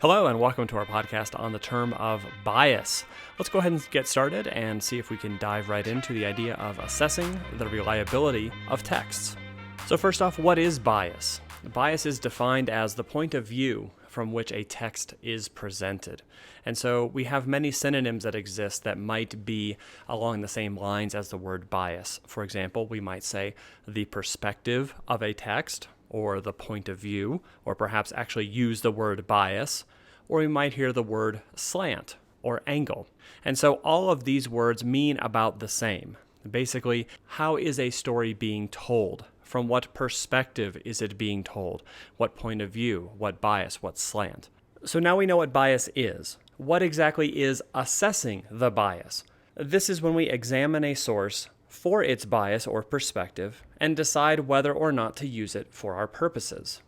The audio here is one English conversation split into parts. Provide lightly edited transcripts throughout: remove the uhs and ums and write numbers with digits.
Hello and welcome to our podcast on the term of bias. Let's go ahead and get started and see if we can dive right into the idea of assessing the reliability of texts. So first off, what is bias? Bias is defined as the point of view from which a text is presented. And so we have many synonyms that exist that might be along the same lines as the word bias. For example, we might say the perspective of a text, or the point of view, or perhaps actually use the word bias, or we might hear the word slant or angle. And so all of these words mean about the same. Basically, how is a story being told? From what perspective is it being told? What point of view? What bias? What slant? So now we know what bias is. What exactly is assessing the bias? This is when we examine a source for its bias or perspective and decide whether or not to use it for our purposes.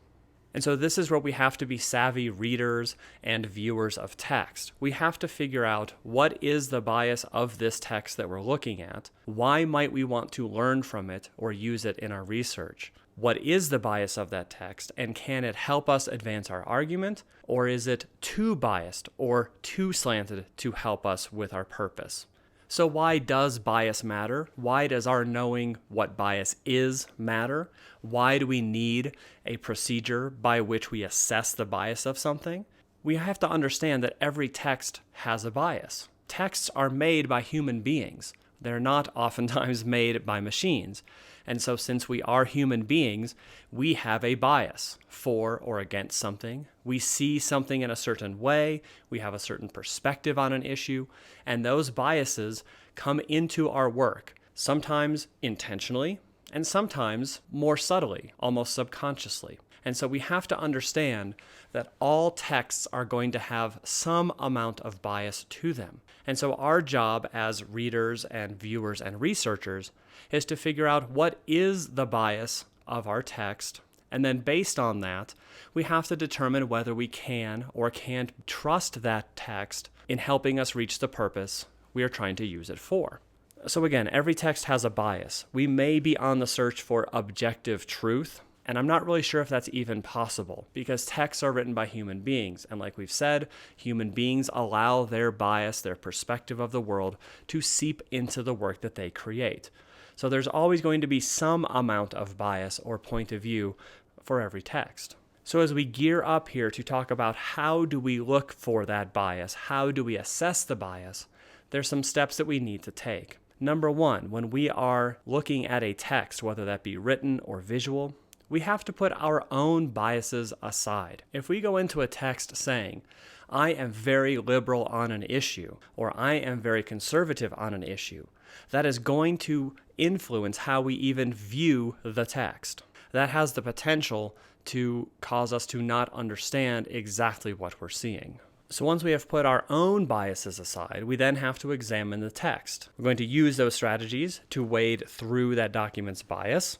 And so this is where we have to be savvy readers and viewers of text. We have to figure out what is the bias of this text that we're looking at, why might we want to learn from it or use it in our research, what is the bias of that text, and can it help us advance our argument, or is it too biased or too slanted to help us with our purpose? So why does bias matter? Why does our knowing what bias is matter? Why do we need a procedure by which we assess the bias of something? We have to understand that every text has a bias. Texts are made by human beings. They're not oftentimes made by machines. And so since we are human beings, we have a bias for or against something. We see something in a certain way. We have a certain perspective on an issue. And those biases come into our work, sometimes intentionally and sometimes more subtly, almost subconsciously. And so we have to understand that all texts are going to have some amount of bias to them. And so our job as readers and viewers and researchers is to figure out what is the bias of our text. And then based on that, we have to determine whether we can or can't trust that text in helping us reach the purpose we are trying to use it for. So again, every text has a bias. We may be on the search for objective truth, and I'm not really sure if that's even possible because texts are written by human beings. And like we've said, human beings allow their bias, their perspective of the world to seep into the work that they create. So there's always going to be some amount of bias or point of view for every text. So as we gear up here to talk about how do we look for that bias, how do we assess the bias, there's some steps that we need to take. Number one, when we are looking at a text, whether that be written or visual, we have to put our own biases aside. If we go into a text saying, I am very liberal on an issue, or I am very conservative on an issue, that is going to influence how we even view the text. That has the potential to cause us to not understand exactly what we're seeing. So once we have put our own biases aside, we then have to examine the text. We're going to use those strategies to wade through that document's bias.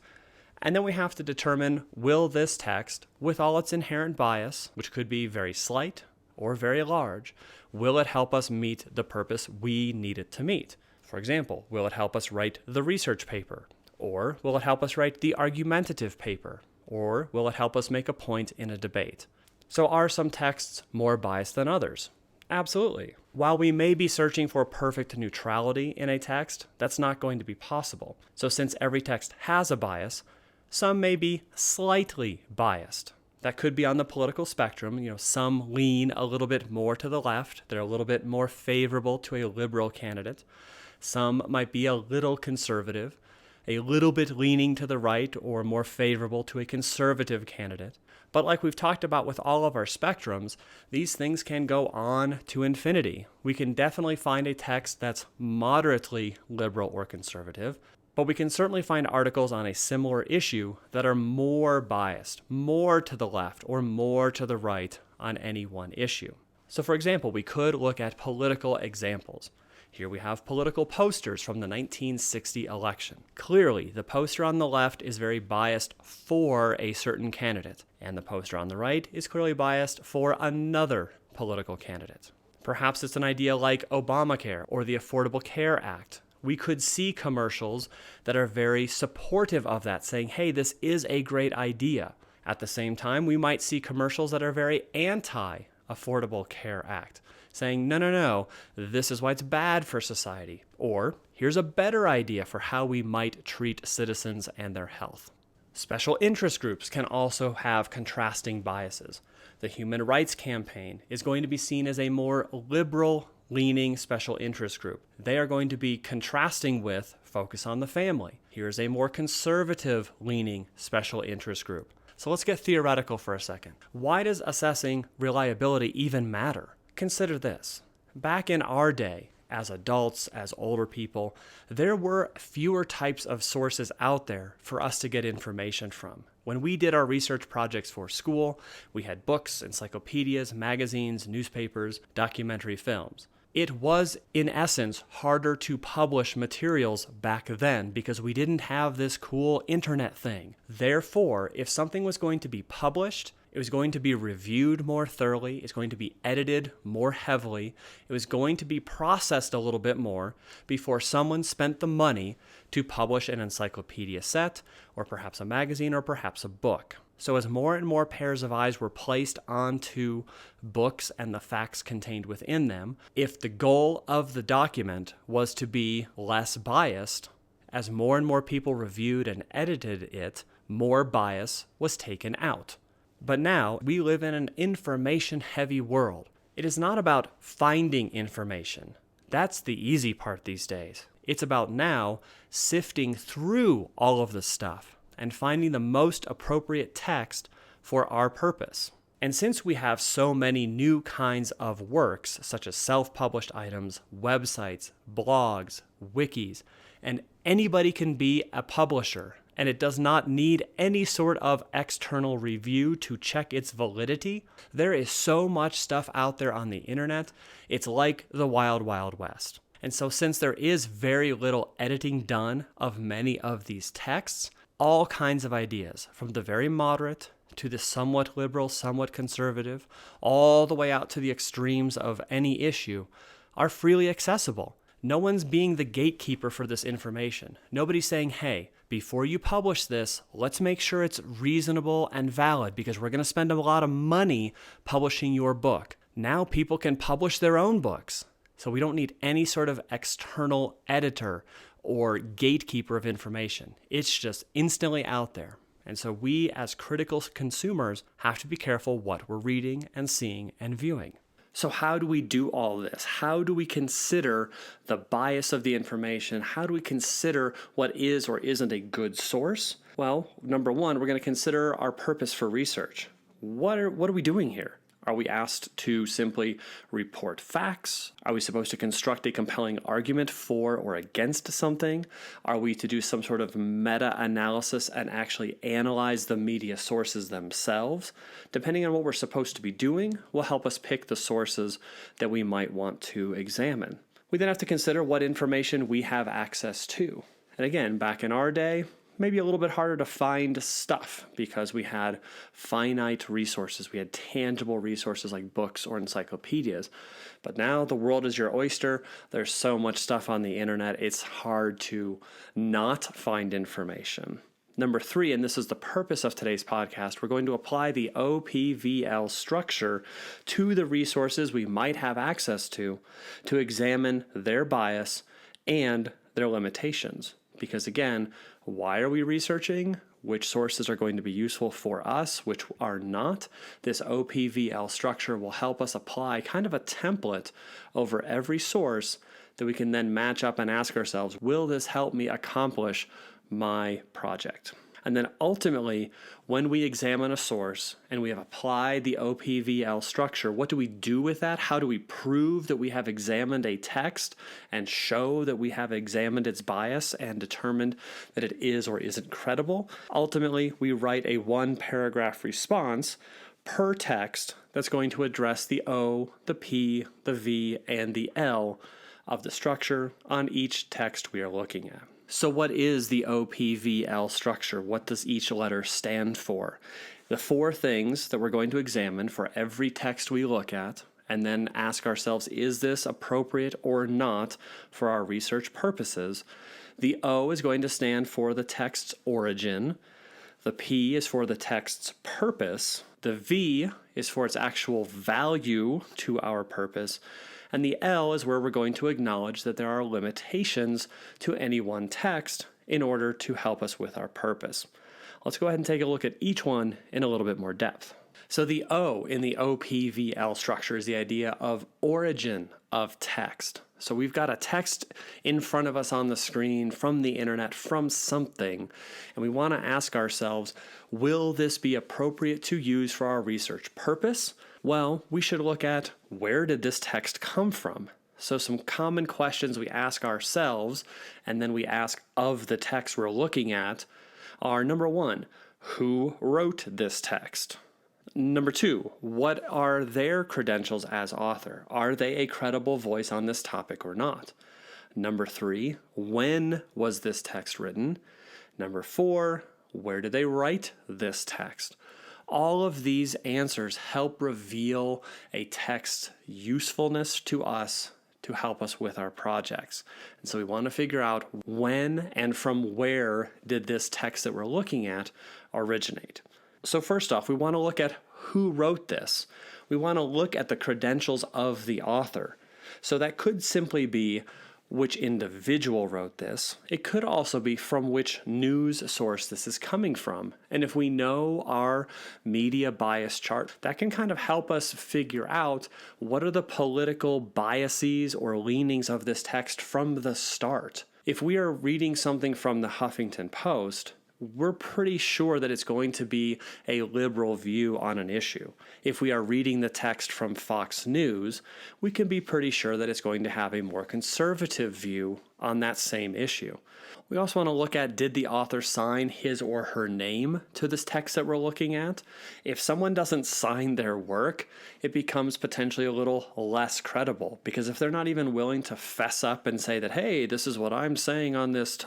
And then we have to determine, will this text, with all its inherent bias, which could be very slight or very large, will it help us meet the purpose we need it to meet? For example, will it help us write the research paper? Or will it help us write the argumentative paper? Or will it help us make a point in a debate? So are some texts more biased than others? Absolutely. While we may be searching for perfect neutrality in a text, that's not going to be possible. So since every text has a bias, some may be slightly biased. That could be on the political spectrum. Some lean a little bit more to the left. They're a little bit more favorable to a liberal candidate. Some might be a little conservative, a little bit leaning to the right or more favorable to a conservative candidate. But like we've talked about with all of our spectrums, these things can go on to infinity. We can definitely find a text that's moderately liberal or conservative, but we can certainly find articles on a similar issue that are more biased, more to the left or more to the right on any one issue. So for example, we could look at political examples. Here we have political posters from the 1960 election. Clearly, the poster on the left is very biased for a certain candidate, and the poster on the right is clearly biased for another political candidate. Perhaps it's an idea like Obamacare or the Affordable Care Act. We could see commercials that are very supportive of that, saying, hey, this is a great idea. At the same time, we might see commercials that are very anti Affordable Care Act, saying, no, this is why it's bad for society, or here's a better idea for how we might treat citizens and their health. Special interest groups can also have contrasting biases. The Human Rights Campaign is going to be seen as a more liberal-leaning special interest group. They are going to be contrasting with Focus on the Family. Here's a more conservative-leaning special interest group. So let's get theoretical for a second. Why does assessing reliability even matter? Consider this. Back in our day, as adults, as older people, there were fewer types of sources out there for us to get information from. When we did our research projects for school, we had books, encyclopedias, magazines, newspapers, documentary films. It was, in essence, harder to publish materials back then because we didn't have this cool internet thing. Therefore, if something was going to be published, it was going to be reviewed more thoroughly, it's going to be edited more heavily, it was going to be processed a little bit more before someone spent the money to publish an encyclopedia set, or perhaps a magazine, or perhaps a book. So as more and more pairs of eyes were placed onto books and the facts contained within them, if the goal of the document was to be less biased, as more and more people reviewed and edited it, more bias was taken out. But now we live in an information-heavy world. It is not about finding information. That's the easy part these days. It's about now sifting through all of the stuff and finding the most appropriate text for our purpose. And since we have so many new kinds of works, such as self-published items, websites, blogs, wikis, and anybody can be a publisher, and it does not need any sort of external review to check its validity, there is so much stuff out there on the internet, it's like the wild, wild west. And so since there is very little editing done of many of these texts, all kinds of ideas, from the very moderate to the somewhat liberal, somewhat conservative, all the way out to the extremes of any issue, are freely accessible. No one's being the gatekeeper for this information. Nobody's saying, hey, before you publish this, let's make sure it's reasonable and valid because we're going to spend a lot of money publishing your book. Now people can publish their own books. So we don't need any sort of external editor or gatekeeper of information. It's just instantly out there. And so we as critical consumers have to be careful what we're reading and seeing and viewing. So how do we do all this? How do we consider the bias of the information? How do we consider what is or isn't a good source? Well, number one, we're going to consider our purpose for research. What are we doing here? Are we asked to simply report facts? Are we supposed to construct a compelling argument for or against something? Are we to do some sort of meta-analysis and actually analyze the media sources themselves? Depending on what we're supposed to be doing, will help us pick the sources that we might want to examine. We then have to consider what information we have access to. And again, back in our day, maybe a little bit harder to find stuff because we had finite resources. We had tangible resources like books or encyclopedias. But now the world is your oyster. There's so much stuff on the internet, it's hard to not find information. Number three, and this is the purpose of today's podcast, we're going to apply the OPVL structure to the resources we might have access to examine their bias and their limitations. Because again, why are we researching? Which sources are going to be useful for us, which are not? This OPVL structure will help us apply kind of a template over every source that we can then match up and ask ourselves, will this help me accomplish my project? And then ultimately, when we examine a source and we have applied the OPVL structure, what do we do with that? How do we prove that we have examined a text and show that we have examined its bias and determined that it is or isn't credible? Ultimately, we write a one-paragraph response per text that's going to address the O, the P, the V, and the L of the structure on each text we are looking at. So what is the OPVL structure? What does each letter stand for? The four things that we're going to examine for every text we look at, and then ask ourselves, is this appropriate or not for our research purposes? The O is going to stand for the text's origin. The P is for the text's purpose. The V is for its actual value to our purpose. And the L is where we're going to acknowledge that there are limitations to any one text in order to help us with our purpose. Let's go ahead and take a look at each one in a little bit more depth. So the O in the OPVL structure is the idea of origin of text. So we've got a text in front of us on the screen from the internet, from something, and we want to ask ourselves, will this be appropriate to use for our research purpose? Well, we should look at where did this text come from? So some common questions we ask ourselves, and then we ask of the text we're looking at, are number one, who wrote this text? Number two, what are their credentials as author? Are they a credible voice on this topic or not? Number three, when was this text written? Number four, where did they write this text? All of these answers help reveal a text's usefulness to us to help us with our projects. And so we want to figure out when and from where did this text that we're looking at originate. So first off, we want to look at who wrote this. We want to look at the credentials of the author. So that could simply be which individual wrote this. It could also be from which news source this is coming from. And if we know our media bias chart, that can kind of help us figure out what are the political biases or leanings of this text from the start. If we are reading something from the Huffington Post, we're pretty sure that it's going to be a liberal view on an issue. If we are reading the text from Fox News, we can be pretty sure that it's going to have a more conservative view on that same issue. We also want to look at, did the author sign his or her name to this text that we're looking at? If someone doesn't sign their work, it becomes potentially a little less credible, because if they're not even willing to fess up and say that, hey, this is what I'm saying on this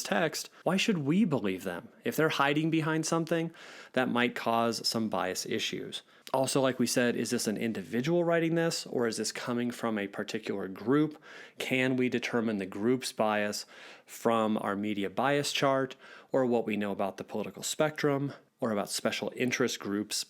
text, why should we believe them? If they're hiding behind something, that might cause some bias issues. Also, like we said, is this an individual writing this, or is this coming from a particular group? Can we determine the group's bias from our media bias chart, or what we know about the political spectrum, or about special interest groups'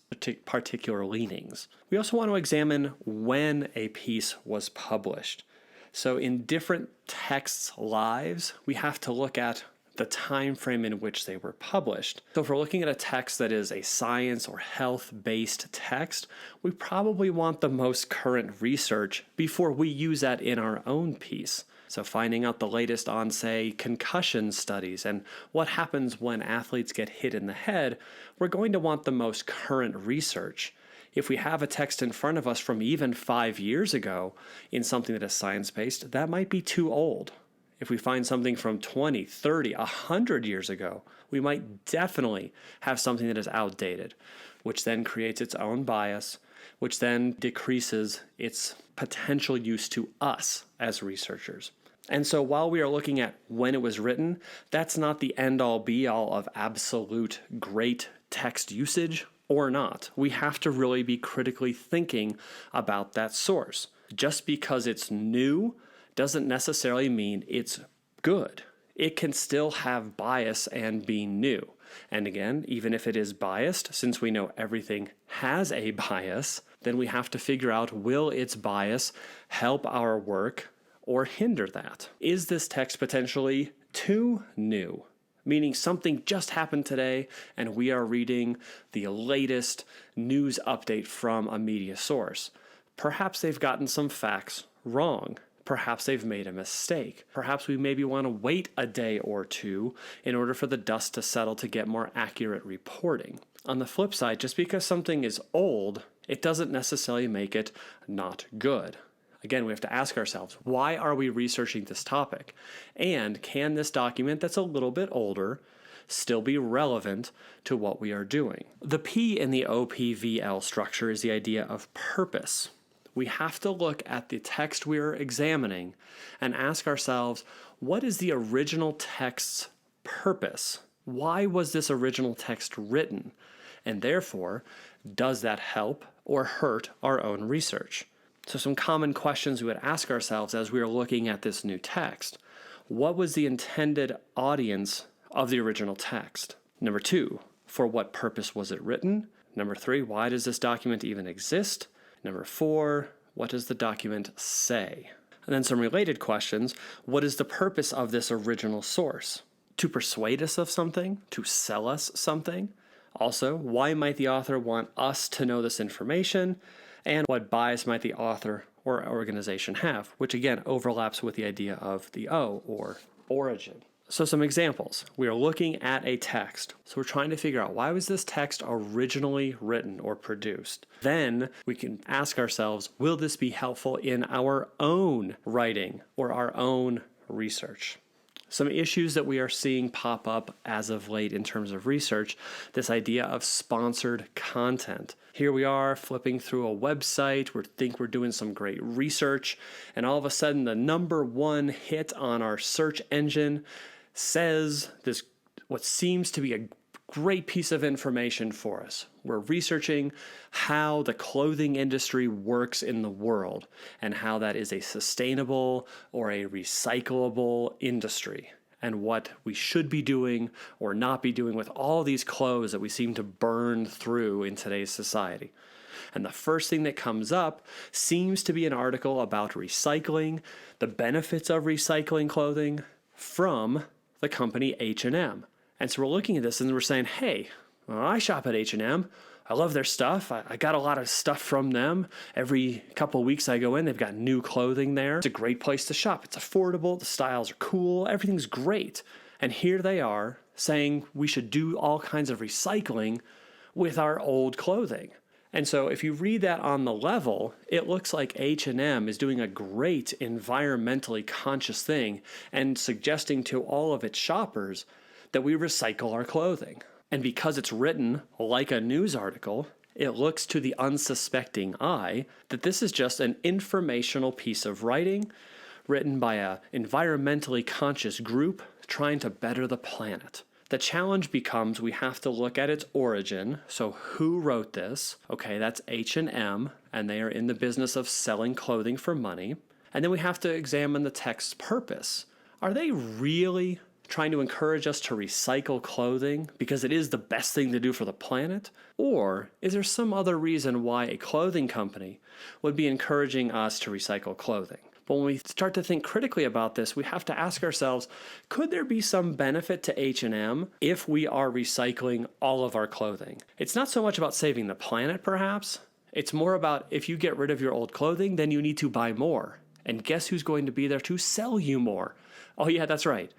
particular leanings? We also want to examine when a piece was published. So in different texts' lives, we have to look at the time frame in which they were published. So if we're looking at a text that is a science or health-based text, we probably want the most current research before we use that in our own piece. So finding out the latest on, say, concussion studies and what happens when athletes get hit in the head, we're going to want the most current research. If we have a text in front of us from even 5 years ago in something that is science-based, that might be too old. If we find something from 20, 30, 100 years ago, we might definitely have something that is outdated, which then creates its own bias, which then decreases its potential use to us as researchers. And so while we are looking at when it was written, that's not the end-all be-all of absolute great text usage or not. We have to really be critically thinking about that source. Just because it's new doesn't necessarily mean it's good. It can still have bias and be new. And again, even if it is biased, since we know everything has a bias, then we have to figure out, will its bias help our work or hinder that? Is this text potentially too new? Meaning something just happened today and we are reading the latest news update from a media source. Perhaps they've gotten some facts wrong. Perhaps they've made a mistake. Perhaps we maybe want to wait a day or two in order for the dust to settle to get more accurate reporting. On the flip side, just because something is old, it doesn't necessarily make it not good. Again, we have to ask ourselves, why are we researching this topic? And can this document that's a little bit older still be relevant to what we are doing? The P in the OPVL structure is the idea of purpose. We have to look at the text we're examining and ask ourselves, what is the original text's purpose? Why was this original text written? And therefore, does that help or hurt our own research? So some common questions we would ask ourselves as we are looking at this new text. What was the intended audience of the original text? Number two, for what purpose was it written? Number 3, why does this document even exist? Number 4, what does the document say? And then some related questions. What is the purpose of this original source? To persuade us of something? To sell us something? Also, why might the author want us to know this information? And what bias might the author or organization have? Which again overlaps with the idea of the O, or origin. So some examples. We are looking at a text. So we're trying to figure out, why was this text originally written or produced? Then we can ask ourselves, will this be helpful in our own writing or our own research? Some issues that we are seeing pop up as of late in terms of research, this idea of sponsored content. Here we are flipping through a website, we think we're doing some great research, and all of a sudden the number 1 hit on our search engine says this, what seems to be a great piece of information for us. We're researching how the clothing industry works in the world and how that is a sustainable or a recyclable industry, and what we should be doing or not be doing with all these clothes that we seem to burn through in today's society. And the first thing that comes up seems to be an article about recycling, the benefits of recycling clothing from the company H&M. And so we're looking at this and we're saying, hey, I shop at H&M. I love their stuff. I got a lot of stuff from them. Every couple of weeks I go in, they've got new clothing there. It's a great place to shop. It's affordable. The styles are cool. Everything's great. And here they are saying we should do all kinds of recycling with our old clothing. And so if you read that on the level, it looks like H&M is doing a great environmentally conscious thing and suggesting to all of its shoppers that we recycle our clothing. And because it's written like a news article, it looks to the unsuspecting eye that this is just an informational piece of writing written by an environmentally conscious group trying to better the planet. The challenge becomes we have to look at its origin. So who wrote this? Okay, that's H&M, and they are in the business of selling clothing for money. And then we have to examine the text's purpose. Are they really trying to encourage us to recycle clothing because it is the best thing to do for the planet? Or is there some other reason why a clothing company would be encouraging us to recycle clothing? But when we start to think critically about this, we have to ask ourselves, could there be some benefit to H&M if we are recycling all of our clothing? It's not so much about saving the planet, perhaps. It's more about if you get rid of your old clothing, then you need to buy more. And guess who's going to be there to sell you more? Oh yeah, that's right,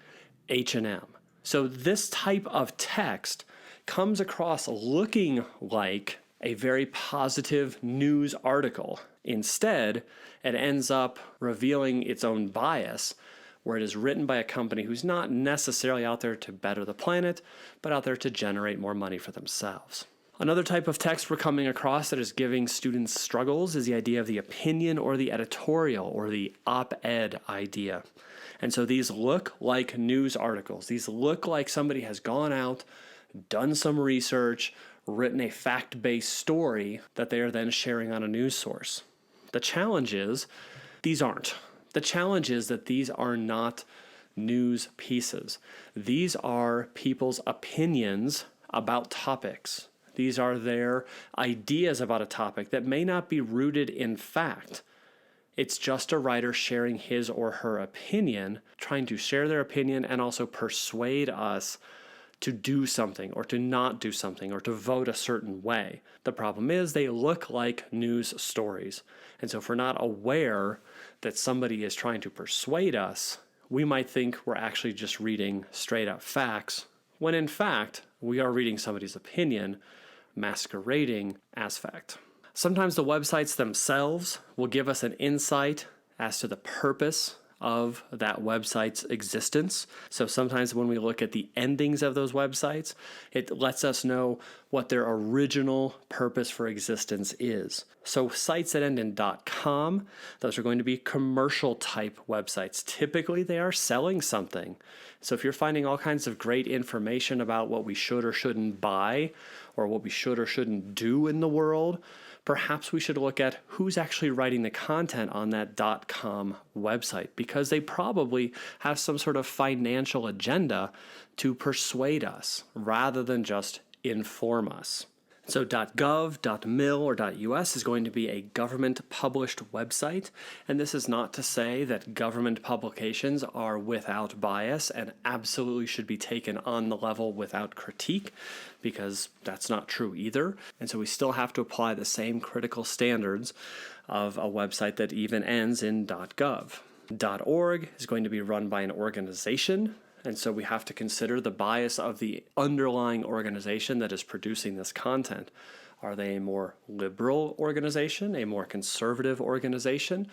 H&M. So this type of text comes across looking like a very positive news article. Instead, it ends up revealing its own bias, where it is written by a company who's not necessarily out there to better the planet, but out there to generate more money for themselves. Another type of text we're coming across that is giving students struggles is the idea of the opinion or the editorial or the op-ed idea. And so these look like news articles. These look like somebody has gone out, done some research, written a fact-based story that they are then sharing on a news source. The challenge is these aren't. The challenge is that these are not news pieces. These are people's opinions about topics. These are their ideas about a topic that may not be rooted in fact. It's just a writer sharing his or her opinion, trying to share their opinion and also persuade us to do something or to not do something or to vote a certain way. The problem is they look like news stories. And so if we're not aware that somebody is trying to persuade us, we might think we're actually just reading straight up facts, when in fact we are reading somebody's opinion masquerading as fact. Sometimes the websites themselves will give us an insight as to the purpose of that website's existence. So sometimes when we look at the endings of those websites, it lets us know what their original purpose for existence is. So sites that end in .com, those are going to be commercial type websites. Typically they are selling something. So if you're finding all kinds of great information about what we should or shouldn't buy, or what we should or shouldn't do in the world, perhaps we should look at who's actually writing the content on that .com website, because they probably have some sort of financial agenda to persuade us rather than just inform us. So .gov, .mil, or .us is going to be a government-published website, and this is not to say that government publications are without bias and absolutely should be taken on the level without critique, because that's not true either. And so we still have to apply the same critical standards of a website that even ends in .gov. .org is going to be run by an organization, and so we have to consider the bias of the underlying organization that is producing this content. Are they a more liberal organization, a more conservative organization?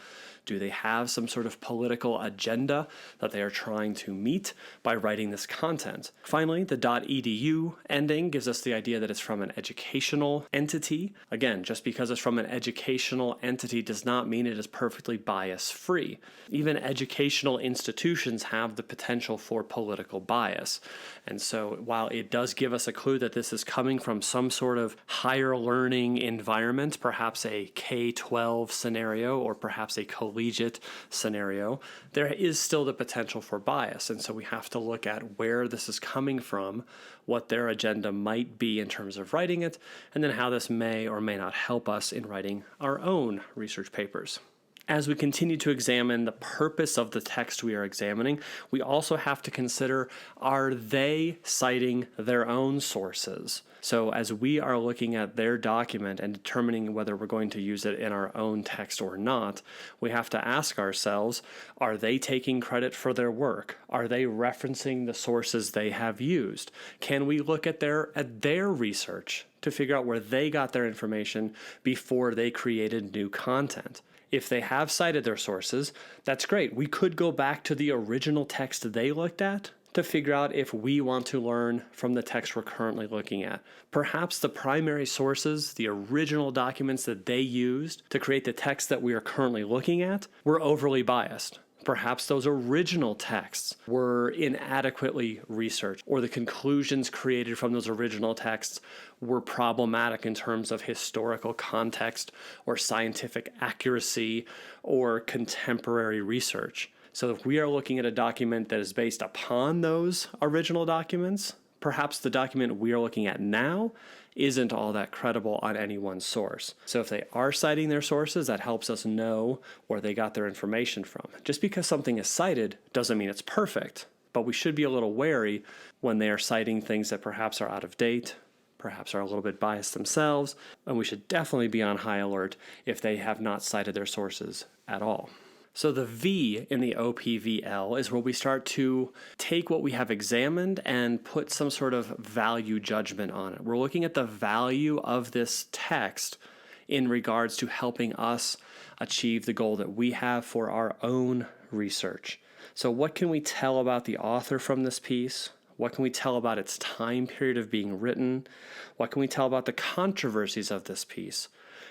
Do they have some sort of political agenda that they are trying to meet by writing this content? Finally, the .edu ending gives us the idea that it's from an educational entity. Again, just because it's from an educational entity does not mean it is perfectly bias-free. Even educational institutions have the potential for political bias. And so while it does give us a clue that this is coming from some sort of higher learning environment, perhaps a K-12 scenario or perhaps a collegiate scenario, there is still the potential for bias. And so we have to look at where this is coming from, what their agenda might be in terms of writing it, and then how this may or may not help us in writing our own research papers. As we continue to examine the purpose of the text we are examining, we also have to consider, are they citing their own sources? So as we are looking at their document and determining whether we're going to use it in our own text or not, we have to ask ourselves, are they taking credit for their work? Are they referencing the sources they have used? Can we look at their research to figure out where they got their information before they created new content? If they have cited their sources, that's great. We could go back to the original text they looked at to figure out if we want to learn from the text we're currently looking at. Perhaps the primary sources, the original documents that they used to create the text that we are currently looking at, were overly biased. Perhaps those original texts were inadequately researched, or the conclusions created from those original texts were problematic in terms of historical context or scientific accuracy or contemporary research. So if we are looking at a document that is based upon those original documents, perhaps the document we are looking at now isn't all that credible on any one source. So if they are citing their sources, that helps us know where they got their information from. Just because something is cited doesn't mean it's perfect, but we should be a little wary when they are citing things that perhaps are out of date, perhaps are a little bit biased themselves, and we should definitely be on high alert if they have not cited their sources at all. So the V in the OPVL is where we start to take what we have examined and put some sort of value judgment on it. We're looking at the value of this text in regards to helping us achieve the goal that we have for our own research. So what can we tell about the author from this piece? What can we tell about its time period of being written? What can we tell about the controversies of this piece?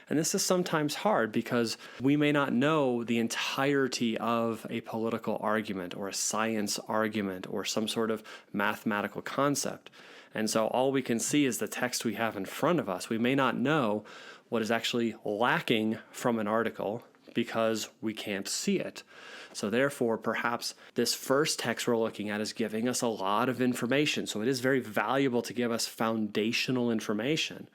And this is sometimes hard because we may not know the entirety of a political argument or a science argument or some sort of mathematical concept. And so all we can see is the text we have in front of us. We may not know what is actually lacking from an article because we can't see it. So therefore, perhaps this first text we're looking at is giving us a lot of information. So it is very valuable to give us foundational information.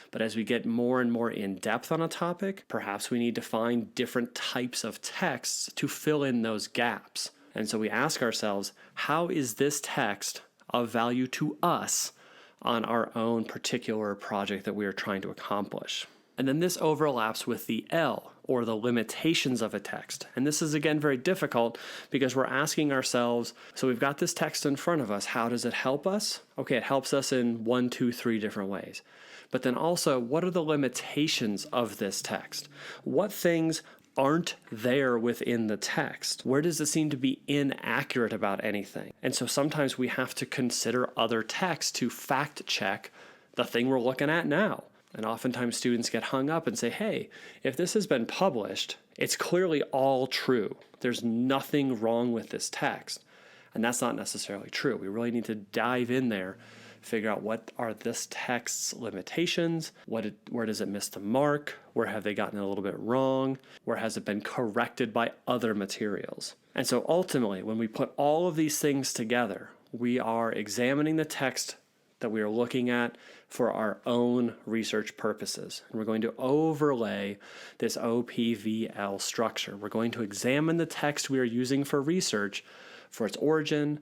But as we get more and more in depth on a topic, perhaps we need to find different types of texts to fill in those gaps. And so we ask ourselves, how is this text of value to us on our own particular project that we are trying to accomplish? And then this overlaps with the L, or the limitations of a text. And this is, again, very difficult because we're asking ourselves, so we've got this text in front of us, how does it help us? Okay, it helps us in 1, 2, 3 different ways. But then also, what are the limitations of this text? What things aren't there within the text? Where does it seem to be inaccurate about anything? And so sometimes we have to consider other texts to fact check the thing we're looking at now. And oftentimes students get hung up and say, hey, if this has been published, it's clearly all true. There's nothing wrong with this text. And that's not necessarily true. We really need to dive in there, figure out what are this text's limitations, where does it miss the mark, where have they gotten it a little bit wrong, where has it been corrected by other materials. And so ultimately, when we put all of these things together, we are examining the text that we are looking at for our own research purposes. And we're going to overlay this OPVL structure. We're going to examine the text we are using for research for its origin,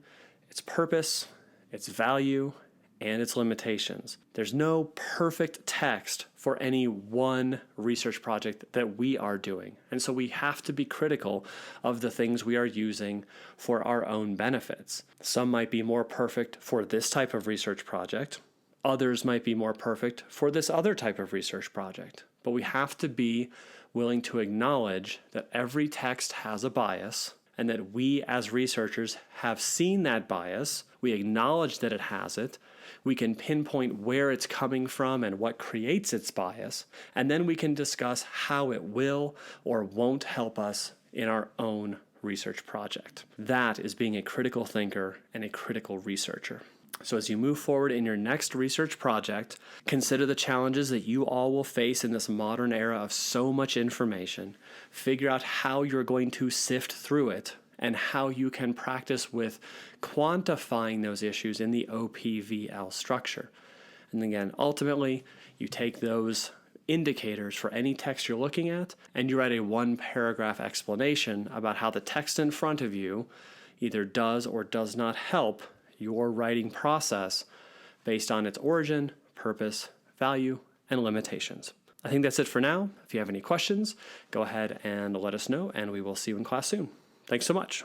its purpose, its value, and its limitations. There's no perfect text for any one research project that we are doing. And so we have to be critical of the things we are using for our own benefits. Some might be more perfect for this type of research project. Others might be more perfect for this other type of research project. But we have to be willing to acknowledge that every text has a bias, and that we as researchers have seen that bias. We acknowledge that it has it. We can pinpoint where it's coming from and what creates its bias, and then we can discuss how it will or won't help us in our own research project. That is being a critical thinker and a critical researcher. So as you move forward in your next research project, consider the challenges that you all will face in this modern era of so much information. Figure out how you're going to sift through it and how you can practice with quantifying those issues in the OPVL structure. And again, ultimately, you take those indicators for any text you're looking at and you write a one-paragraph explanation about how the text in front of you either does or does not help your writing process based on its origin, purpose, value, and limitations. I think that's it for now. If you have any questions, go ahead and let us know, and we will see you in class soon. Thanks so much.